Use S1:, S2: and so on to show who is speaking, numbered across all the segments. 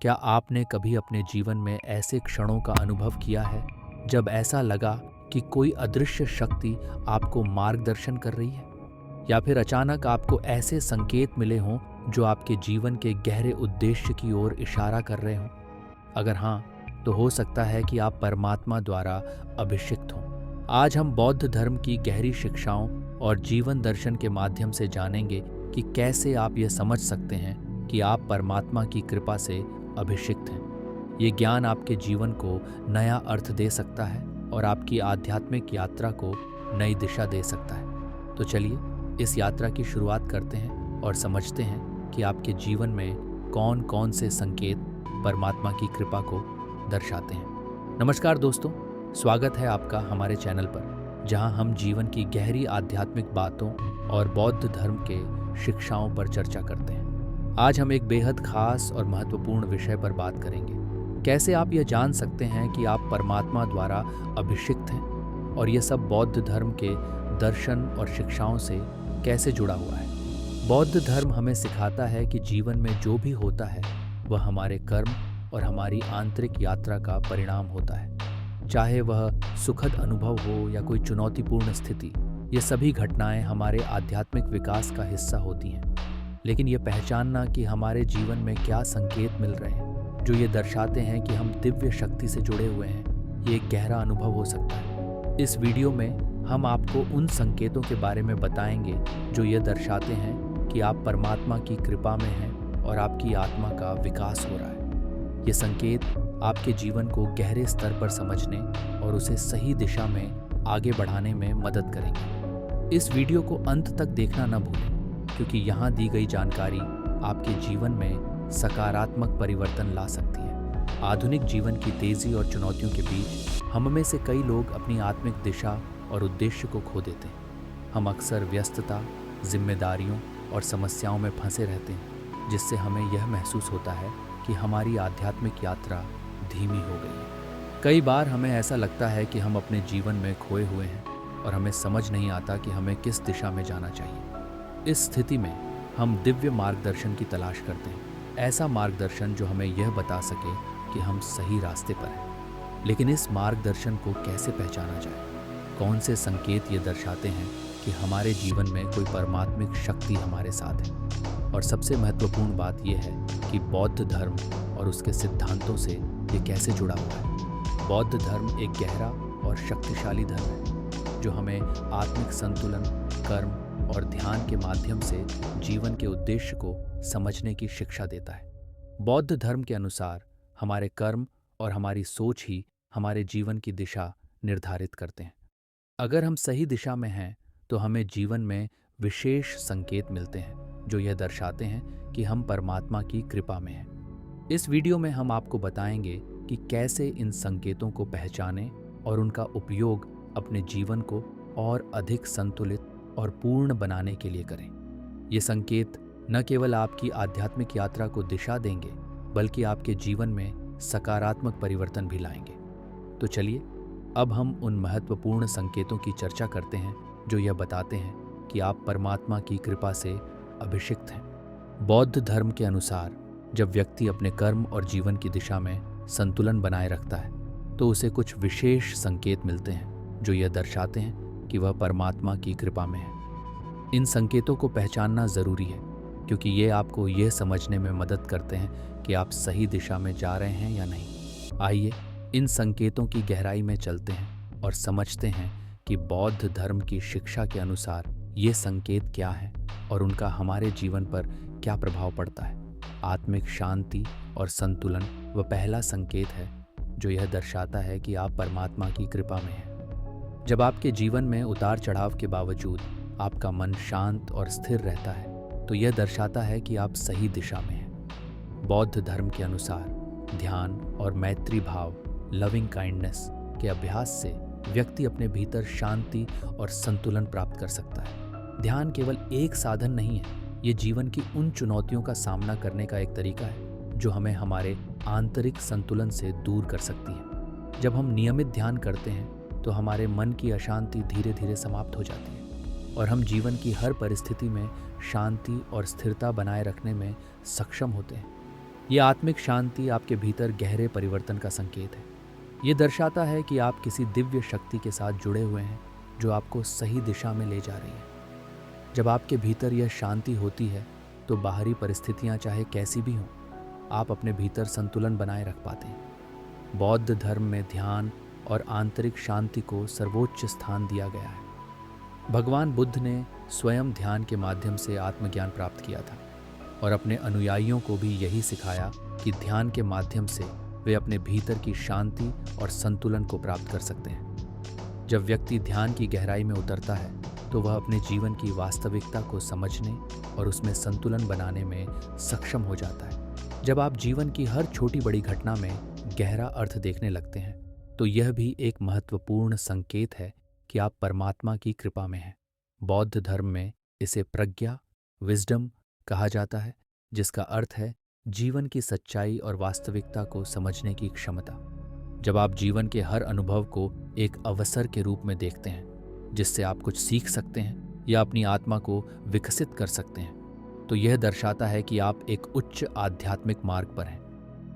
S1: क्या आपने कभी अपने जीवन में ऐसे क्षणों का अनुभव किया है जब ऐसा लगा कि कोई अदृश्य शक्ति आपको मार्गदर्शन कर रही है? या फिर अचानक आपको ऐसे संकेत मिले हों जो आपके जीवन के गहरे उद्देश्य की ओर इशारा कर रहे हों? अगर हाँ, तो हो सकता है कि आप परमात्मा द्वारा अभिषिक्त हों। आज हम बौद्ध धर्म की गहरी शिक्षाओं और जीवन दर्शन के माध्यम से जानेंगे कि कैसे आप यह समझ सकते हैं कि आप परमात्मा की कृपा से अभिषिक्त हैं। ये ज्ञान आपके जीवन को नया अर्थ दे सकता है और आपकी आध्यात्मिक यात्रा को नई दिशा दे सकता है। तो चलिए इस यात्रा की शुरुआत करते हैं और समझते हैं कि आपके जीवन में कौन कौन से संकेत परमात्मा की कृपा को दर्शाते हैं। नमस्कार दोस्तों, स्वागत है आपका हमारे चैनल पर, जहां हम जीवन की गहरी आध्यात्मिक बातों और बौद्ध धर्म के शिक्षाओं पर चर्चा करते हैं। आज हम एक बेहद खास और महत्वपूर्ण विषय पर बात करेंगे। कैसे आप यह जान सकते हैं कि आप परमात्मा द्वारा अभिषिक्त हैं, और यह सब बौद्ध धर्म के दर्शन और शिक्षाओं से कैसे जुड़ा हुआ है। बौद्ध धर्म हमें सिखाता है कि जीवन में जो भी होता है वह हमारे कर्म और हमारी आंतरिक यात्रा का परिणाम होता है। चाहे वह सुखद अनुभव हो या कोई चुनौतीपूर्ण स्थिति, ये सभी घटनाएं हमारे आध्यात्मिक विकास का हिस्सा होती हैं। लेकिन ये पहचानना कि हमारे जीवन में क्या संकेत मिल रहे हैं जो ये दर्शाते हैं कि हम दिव्य शक्ति से जुड़े हुए हैं, ये एक गहरा अनुभव हो सकता है। इस वीडियो में हम आपको उन संकेतों के बारे में बताएंगे जो ये दर्शाते हैं कि आप परमात्मा की कृपा में हैं और आपकी आत्मा का विकास हो रहा है। ये संकेत आपके जीवन को गहरे स्तर पर समझने और उसे सही दिशा में आगे बढ़ाने में मदद करेंगे। इस वीडियो को अंत तक देखना न भूलें, क्योंकि यहाँ दी गई जानकारी आपके जीवन में सकारात्मक परिवर्तन ला सकती है। आधुनिक जीवन की तेजी और चुनौतियों के बीच हम में से कई लोग अपनी आत्मिक दिशा और उद्देश्य को खो देते हैं। हम अक्सर व्यस्तता, जिम्मेदारियों और समस्याओं में फंसे रहते हैं, जिससे हमें यह महसूस होता है कि हमारी आध्यात्मिक यात्रा धीमी हो गई है। कई बार हमें ऐसा लगता है कि हम अपने जीवन में खोए हुए हैं और हमें समझ नहीं आता कि हमें किस दिशा में जाना चाहिए। इस स्थिति में हम दिव्य मार्गदर्शन की तलाश करते हैं, ऐसा मार्गदर्शन जो हमें यह बता सके कि हम सही रास्ते पर हैं। लेकिन इस मार्गदर्शन को कैसे पहचाना जाए? कौन से संकेत ये दर्शाते हैं कि हमारे जीवन में कोई परमात्मिक शक्ति हमारे साथ है? और सबसे महत्वपूर्ण बात यह है कि बौद्ध धर्म और उसके सिद्धांतों से ये कैसे जुड़ा हुआ है। बौद्ध धर्म एक गहरा और शक्तिशाली धर्म है जो हमें आत्मिक संतुलन, कर्म और ध्यान के माध्यम से जीवन के उद्देश्य को समझने की शिक्षा देता है। बौद्ध धर्म के अनुसार हमारे कर्म और हमारी सोच ही हमारे जीवन की दिशा निर्धारित करते हैं। अगर हम सही दिशा में हैं तो हमें जीवन में विशेष संकेत मिलते हैं जो यह दर्शाते हैं कि हम परमात्मा की कृपा में हैं। इस वीडियो में हम आपको बताएंगे कि कैसे इन संकेतों को पहचानें और उनका उपयोग अपने जीवन को और अधिक संतुलित और पूर्ण बनाने के लिए करें। ये संकेत न केवल आपकी आध्यात्मिक यात्रा को दिशा देंगे, बल्कि आपके जीवन में सकारात्मक परिवर्तन भी लाएंगे। तो चलिए अब हम उन महत्वपूर्ण संकेतों की चर्चा करते हैं जो यह बताते हैं कि आप परमात्मा की कृपा से अभिषिक्त हैं। बौद्ध धर्म के अनुसार जब व्यक्ति अपने कर्म और जीवन की दिशा में संतुलन बनाए रखता है तो उसे कुछ विशेष संकेत मिलते हैं जो यह दर्शाते हैं कि वह परमात्मा की कृपा में है। इन संकेतों को पहचानना ज़रूरी है, क्योंकि ये आपको यह समझने में मदद करते हैं कि आप सही दिशा में जा रहे हैं या नहीं। आइए इन संकेतों की गहराई में चलते हैं और समझते हैं कि बौद्ध धर्म की शिक्षा के अनुसार ये संकेत क्या हैं और उनका हमारे जीवन पर क्या प्रभाव पड़ता है। आत्मिक शांति और संतुलन वह पहला संकेत है जो यह दर्शाता है कि आप परमात्मा की कृपा में हैं। जब आपके जीवन में उतार चढ़ाव के बावजूद आपका मन शांत और स्थिर रहता है तो यह दर्शाता है कि आप सही दिशा में हैं। बौद्ध धर्म के अनुसार ध्यान और मैत्री भाव, लविंग काइंडनेस के अभ्यास से व्यक्ति अपने भीतर शांति और संतुलन प्राप्त कर सकता है। ध्यान केवल एक साधन नहीं है, ये जीवन की उन चुनौतियों का सामना करने का एक तरीका है जो हमें हमारे आंतरिक संतुलन से दूर कर सकती है। जब हम नियमित ध्यान करते हैं तो हमारे मन की अशांति धीरे धीरे समाप्त हो जाती है और हम जीवन की हर परिस्थिति में शांति और स्थिरता बनाए रखने में सक्षम होते हैं। ये आत्मिक शांति आपके भीतर गहरे परिवर्तन का संकेत है। ये दर्शाता है कि आप किसी दिव्य शक्ति के साथ जुड़े हुए हैं जो आपको सही दिशा में ले जा रही है। जब आपके भीतर यह शांति होती है तो बाहरी परिस्थितियां चाहे कैसी भी हों, आप अपने भीतर संतुलन बनाए रख पाते हैं। बौद्ध धर्म में ध्यान और आंतरिक शांति को सर्वोच्च स्थान दिया गया है। भगवान बुद्ध ने स्वयं ध्यान के माध्यम से आत्मज्ञान प्राप्त किया था और अपने अनुयायियों को भी यही सिखाया कि ध्यान के माध्यम से वे अपने भीतर की शांति और संतुलन को प्राप्त कर सकते हैं। जब व्यक्ति ध्यान की गहराई में उतरता है तो वह अपने जीवन की वास्तविकता को समझने और उसमें संतुलन बनाने में सक्षम हो जाता है। जब आप जीवन की हर छोटी बड़ी घटना में गहरा अर्थ देखने लगते हैं तो यह भी एक महत्वपूर्ण संकेत है कि आप परमात्मा की कृपा में हैं। बौद्ध धर्म में इसे प्रज्ञा, विजडम कहा जाता है, जिसका अर्थ है जीवन की सच्चाई और वास्तविकता को समझने की क्षमता। जब आप जीवन के हर अनुभव को एक अवसर के रूप में देखते हैं जिससे आप कुछ सीख सकते हैं या अपनी आत्मा को विकसित कर सकते हैं, तो यह दर्शाता है कि आप एक उच्च आध्यात्मिक मार्ग पर हैं।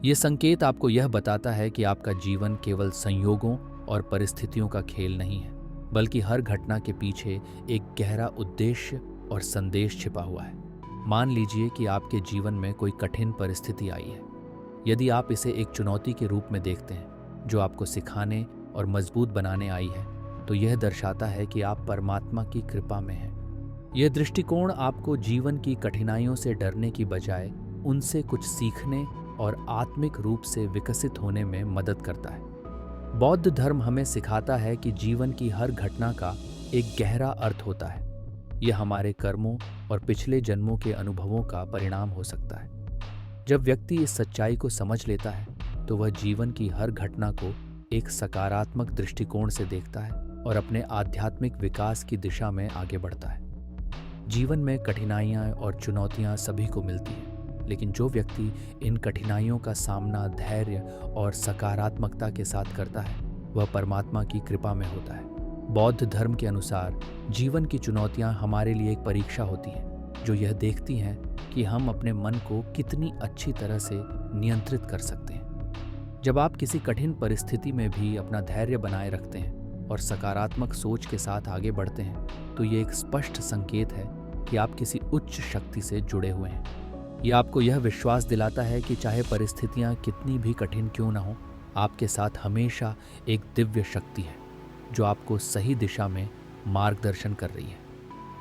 S1: यह संकेत आपको यह बताता है कि आपका जीवन केवल संयोगों और परिस्थितियों का खेल नहीं है, बल्कि हर घटना के पीछे एक गहरा उद्देश्य और संदेश छिपा हुआ है। मान लीजिए कि आपके जीवन में कोई कठिन परिस्थिति आई है। यदि आप इसे एक चुनौती के रूप में देखते हैं जो आपको सिखाने और मजबूत बनाने आई है, तो यह दर्शाता है कि आप परमात्मा की कृपा में हैं। यह दृष्टिकोण आपको जीवन की कठिनाइयों से डरने की बजाय उनसे कुछ सीखने और आत्मिक रूप से विकसित होने में मदद करता है। बौद्ध धर्म हमें सिखाता है कि जीवन की हर घटना का एक गहरा अर्थ होता है। यह हमारे कर्मों और पिछले जन्मों के अनुभवों का परिणाम हो सकता है। जब व्यक्ति इस सच्चाई को समझ लेता है तो वह जीवन की हर घटना को एक सकारात्मक दृष्टिकोण से देखता है और अपने आध्यात्मिक विकास की दिशा में आगे बढ़ता है। जीवन में कठिनाइयाँ और चुनौतियाँ सभी को मिलती हैं, लेकिन जो व्यक्ति इन कठिनाइयों का सामना धैर्य और सकारात्मकता के साथ करता है, वह परमात्मा की कृपा में होता है। बौद्ध धर्म के अनुसार जीवन की चुनौतियाँ हमारे लिए एक परीक्षा होती हैं जो यह देखती हैं कि हम अपने मन को कितनी अच्छी तरह से नियंत्रित कर सकते हैं। जब आप किसी कठिन परिस्थिति में भी अपना धैर्य बनाए रखते हैं और सकारात्मक सोच के साथ आगे बढ़ते हैं, तो ये एक स्पष्ट संकेत है कि आप किसी उच्च शक्ति से जुड़े हुए हैं। ये आपको यह विश्वास दिलाता है कि चाहे परिस्थितियाँ कितनी भी कठिन क्यों न हो, आपके साथ हमेशा एक दिव्य शक्ति है जो आपको सही दिशा में मार्गदर्शन कर रही है।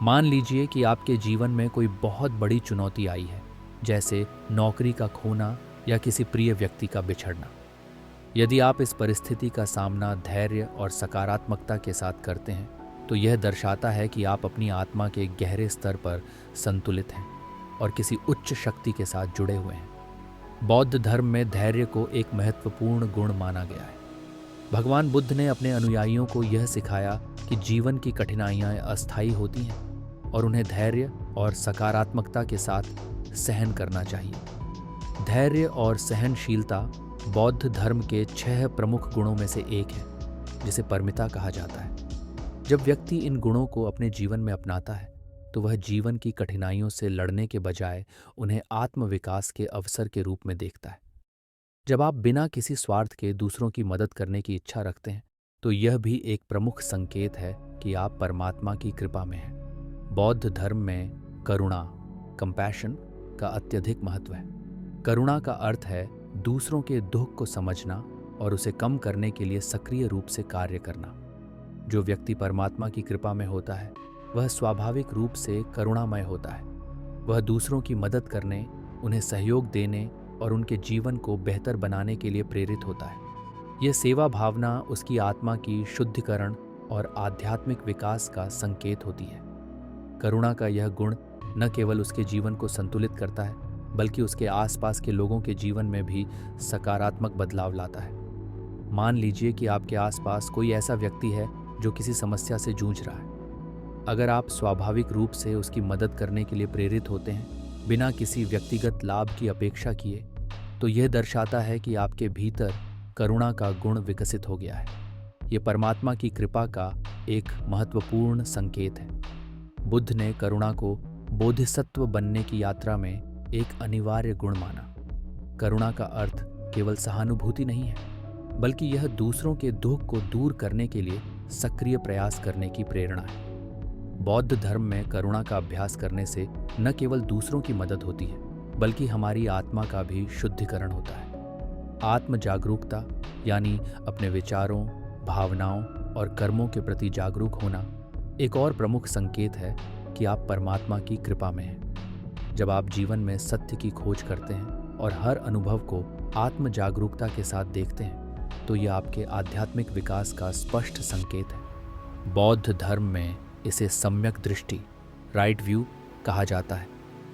S1: मान लीजिए कि आपके जीवन में कोई बहुत बड़ी चुनौती आई है, जैसे नौकरी का खोना या किसी प्रिय व्यक्ति का बिछड़ना। यदि आप इस परिस्थिति का सामना धैर्य और सकारात्मकता के साथ करते हैं, तो यह दर्शाता है कि आप अपनी आत्मा के गहरे स्तर पर संतुलित हैं और किसी उच्च शक्ति के साथ जुड़े हुए हैं। बौद्ध धर्म में धैर्य को एक महत्वपूर्ण गुण माना गया है। भगवान बुद्ध ने अपने अनुयायियों को यह सिखाया कि जीवन की कठिनाइयाँ अस्थायी होती हैं और उन्हें धैर्य और सकारात्मकता के साथ सहन करना चाहिए। धैर्य और सहनशीलता बौद्ध धर्म के 6 प्रमुख गुणों में से एक है, जिसे परमिता कहा जाता है। जब व्यक्ति इन गुणों को अपने जीवन में अपनाता है तो वह जीवन की कठिनाइयों से लड़ने के बजाय उन्हें आत्मविकास के अवसर के रूप में देखता है। जब आप बिना किसी स्वार्थ के दूसरों की मदद करने की इच्छा रखते हैं, तो यह भी एक प्रमुख संकेत है कि आप परमात्मा की कृपा में हैं। बौद्ध धर्म में करुणा, कंपैशन का अत्यधिक महत्व है। करुणा का अर्थ है दूसरों के दुख को समझना और उसे कम करने के लिए सक्रिय रूप से कार्य करना। जो व्यक्ति परमात्मा की कृपा में होता है, वह स्वाभाविक रूप से करुणामय होता है। वह दूसरों की मदद करने, उन्हें सहयोग देने और उनके जीवन को बेहतर बनाने के लिए प्रेरित होता है। यह सेवा भावना उसकी आत्मा की शुद्धिकरण और आध्यात्मिक विकास का संकेत होती है। करुणा का यह गुण न केवल उसके जीवन को संतुलित करता है, बल्कि उसके आसपास के लोगों के जीवन में भी सकारात्मक बदलाव लाता है। मान लीजिए कि आपके आसपास कोई ऐसा व्यक्ति है जो किसी समस्या से जूझ रहा है। अगर आप स्वाभाविक रूप से उसकी मदद करने के लिए प्रेरित होते हैं, बिना किसी व्यक्तिगत लाभ की अपेक्षा किए, तो यह दर्शाता है कि आपके भीतर करुणा का गुण विकसित हो गया है। यह परमात्मा की कृपा का एक महत्वपूर्ण संकेत है। बुद्ध ने करुणा को बोधिसत्व बनने की यात्रा में एक अनिवार्य गुण माना। करुणा का अर्थ केवल सहानुभूति नहीं है, बल्कि यह दूसरों के दुख को दूर करने के लिए सक्रिय प्रयास करने की प्रेरणा है। बौद्ध धर्म में करुणा का अभ्यास करने से न केवल दूसरों की मदद होती है, बल्कि हमारी आत्मा का भी शुद्धिकरण होता है। आत्म जागरूकता यानी अपने विचारों, भावनाओं और कर्मों के प्रति जागरूक होना एक और प्रमुख संकेत है कि आप परमात्मा की कृपा में हैं। जब आप जीवन में सत्य की खोज करते हैं और हर अनुभव को आत्म जागरूकता के साथ देखते हैं, तो यह आपके आध्यात्मिक विकास का स्पष्ट संकेत है। बौद्ध धर्म में इसे सम्यक दृष्टि, राइट व्यू कहा जाता है,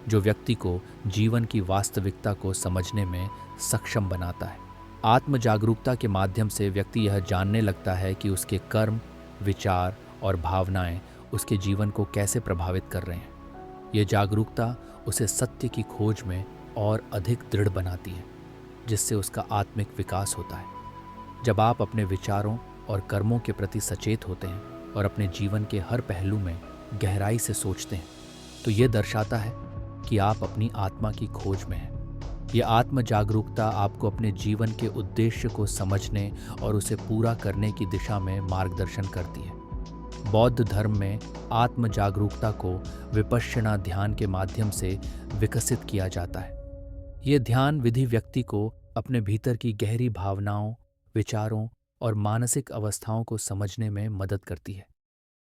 S1: जो व्यक्ति को जीवन की वास्तविकता को समझने में सक्षम बनाता है। आत्म जागरूकता के माध्यम से व्यक्ति यह जानने लगता है कि उसके कर्म, विचार और भावनाएं उसके जीवन को कैसे प्रभावित कर रहे हैं। ये जागरूकता उसे सत्य की खोज में और अधिक दृढ़ बनाती है, जिससे उसका आत्मिक विकास होता है। जब आप अपने विचारों और कर्मों के प्रति सचेत होते हैं और अपने जीवन के हर पहलू में गहराई से सोचते हैं, तो ये दर्शाता है कि आप अपनी आत्मा की खोज में हैं। यह आत्म जागरूकता आपको अपने जीवन के उद्देश्य को समझने और उसे पूरा करने की दिशा में मार्गदर्शन करती है। बौद्ध धर्म में आत्म जागरूकता को विपश्यना ध्यान के माध्यम से विकसित किया जाता है। यह ध्यान विधि व्यक्ति को अपने भीतर की गहरी भावनाओं, विचारों और मानसिक अवस्थाओं को समझने में मदद करती है।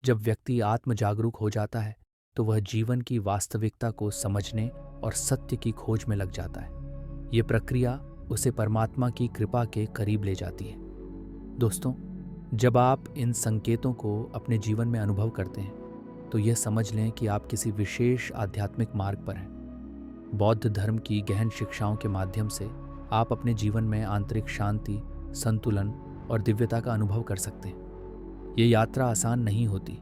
S1: जब व्यक्ति आत्म जागरूक हो जाता है, तो वह जीवन की वास्तविकता को समझने और सत्य की खोज में लग जाता है। ये प्रक्रिया उसे परमात्मा की कृपा के करीब ले जाती है। दोस्तों, जब आप इन संकेतों को अपने जीवन में अनुभव करते हैं, तो यह समझ लें कि आप किसी विशेष आध्यात्मिक मार्ग पर हैं। बौद्ध धर्म की गहन शिक्षाओं के माध्यम से आप अपने जीवन में आंतरिक शांति, संतुलन और दिव्यता का अनुभव कर सकते हैं। ये यात्रा आसान नहीं होती,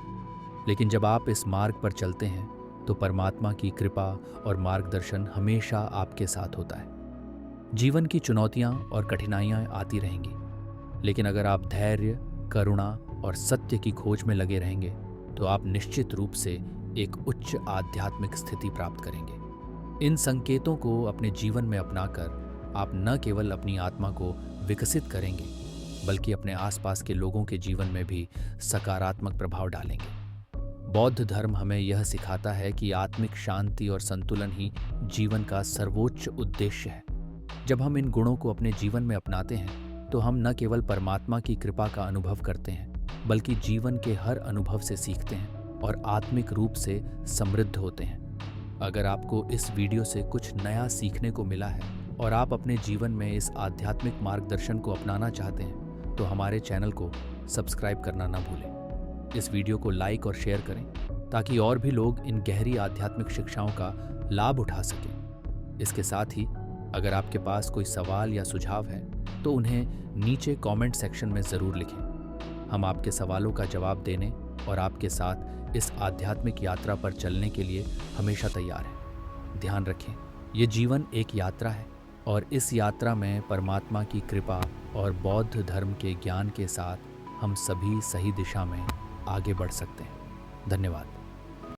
S1: लेकिन जब आप इस मार्ग पर चलते हैं, तो परमात्मा की कृपा और मार्गदर्शन हमेशा आपके साथ होता है। जीवन की चुनौतियां और कठिनाइयां आती रहेंगी, लेकिन अगर आप धैर्य, करुणा और सत्य की खोज में लगे रहेंगे, तो आप निश्चित रूप से एक उच्च आध्यात्मिक स्थिति प्राप्त करेंगे। इन संकेतों को अपने जीवन में अपनाकर आप न केवल अपनी आत्मा को विकसित करेंगे, बल्कि अपने आसपास के लोगों के जीवन में भी सकारात्मक प्रभाव डालेंगे। बौद्ध धर्म हमें यह सिखाता है कि आत्मिक शांति और संतुलन ही जीवन का सर्वोच्च उद्देश्य है। जब हम इन गुणों को अपने जीवन में अपनाते हैं, तो हम न केवल परमात्मा की कृपा का अनुभव करते हैं, बल्कि जीवन के हर अनुभव से सीखते हैं और आत्मिक रूप से समृद्ध होते हैं। अगर आपको इस वीडियो से कुछ नया सीखने को मिला है और आप अपने जीवन में इस आध्यात्मिक मार्गदर्शन को अपनाना चाहते हैं, तो हमारे चैनल को सब्सक्राइब करना ना भूलें। इस वीडियो को लाइक और शेयर करें, ताकि और भी लोग इन गहरी आध्यात्मिक शिक्षाओं का लाभ उठा सकें। इसके साथ ही अगर आपके पास कोई सवाल या सुझाव है, तो उन्हें नीचे कमेंट सेक्शन में ज़रूर लिखें। हम आपके सवालों का जवाब देने और आपके साथ इस आध्यात्मिक यात्रा पर चलने के लिए हमेशा तैयार हैं। ध्यान रखें, ये जीवन एक यात्रा है, और इस यात्रा में परमात्मा की कृपा और बौद्ध धर्म के ज्ञान के साथ हम सभी सही दिशा में आगे बढ़ सकते हैं। धन्यवाद।